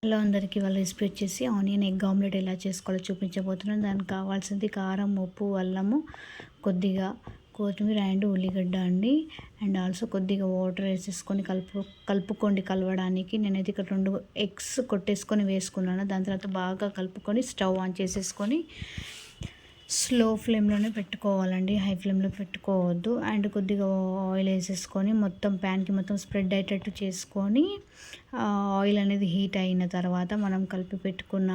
Hello అందరికీ, వాళ్ళ recipe వచ్చేసి ఆనియన్ ఎగ్ ఆమ్లెట్ ఎలా చేసుకోవాలో చూపించబోతున్నాను. దానికి కావాల్సింది కారం, ఉప్పు, అల్లము, కొద్దిగా కొత్తిమీర అండ్ ఉల్లిగడ్డ అండి. అండ్ ఆల్సో కొద్దిగా వాటర్ వేసేసుకొని కలుపుకోండి కలవడానికి. నేనైతే ఇక్కడ 2 ఎగ్స్ కొట్టేసుకొని వేసుకున్నాను. దాని తర్వాత బాగా కలుపుకొని స్టవ్ ఆన్ చేసేసుకొని స్లో ఫ్లేమ్లోనే పెట్టుకోవాలండి, హై ఫ్లేమ్లో పెట్టుకోవద్దు. అండ్ కొద్దిగా ఆయిల్ వేసేసుకొని మొత్తం ప్యాన్కి మొత్తం స్ప్రెడ్ అయ్యేటట్టు చేసుకొని ఆయిల్ అనేది హీట్ అయిన తర్వాత మనం కలిపి పెట్టుకున్న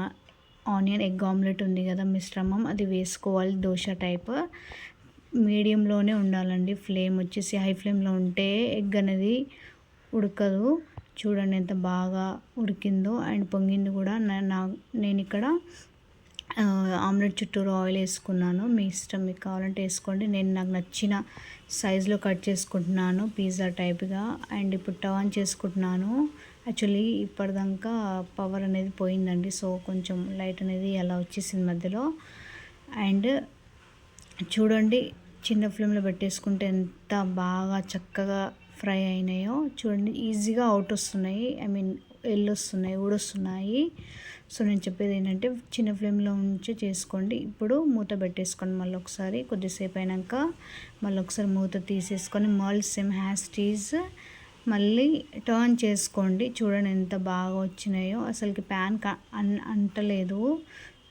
ఆనియన్ ఎగ్ ఆమ్లెట్ ఉంది కదా మిశ్రమం, అది వేసుకోవాలి. దోశ టైప్ మీడియంలోనే ఉండాలండి. ఫ్లేమ్ వచ్చేసి హై ఫ్లేమ్లో ఉంటే ఎగ్ అనేది ఉడకదు. చూడండి ఎంత బాగా ఉడికిందో అండ్ పొంగింది కూడా. నేను ఇక్కడ ఆమ్లెట్ చుట్టూరు ఆయిల్ వేసుకున్నాను. మీ ఇష్టం, మీకు కావాలంటే వేసుకోండి. నేను నాకు నచ్చిన సైజులో కట్ చేసుకుంటున్నాను పిజ్జా టైప్గా. అండ్ ఇప్పుడు టర్న్ చేసుకుంటున్నాను. యాక్చువల్లీ ఇప్పటిదాకా పవర్ అనేది పోయిందండి, సో కొంచెం లైట్ అనేది అలా వచ్చేసింది మధ్యలో. అండ్ చూడండి, చిన్న ఫ్లేమ్లో పెట్టేసుకుంటే ఎంత బాగా చక్కగా ఫ్రై అయినాయో చూడండి. ఈజీగా అవుట్ వస్తున్నాయి, వస్తున్నాయి, ఊడొస్తున్నాయి. సో నేను చెప్పేది ఏంటంటే చిన్న ఫ్లేమ్లో ఉంచి చేసుకోండి. ఇప్పుడు మూత పెట్టేసుకోండి. మళ్ళీ ఒకసారి కొద్దిసేపు అయినాక మళ్ళీ ఒకసారి మూత తీసేసుకొని సేమ్ హ్యాస్టీజ్ మళ్ళీ టర్న్ చేసుకోండి. చూడండి ఎంత బాగా వచ్చినాయో. అసలుకి ప్యాన్ అంటలేదు,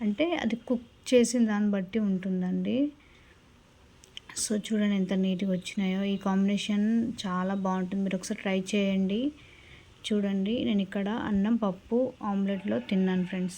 అంటే అది కుక్ చేసిన దాన్ని బట్టి ఉంటుందండి. సో చూడండి ఎంత నీట్గా వచ్చినాయో. ఈ కాంబినేషన్ చాలా బాగుంటుంది, మీరు ఒకసారి ట్రై చేయండి. చూడండి, నేను ఇక్కడ అన్నం పప్పు ఆమ్లెట్లో తిన్నాను ఫ్రెండ్స్.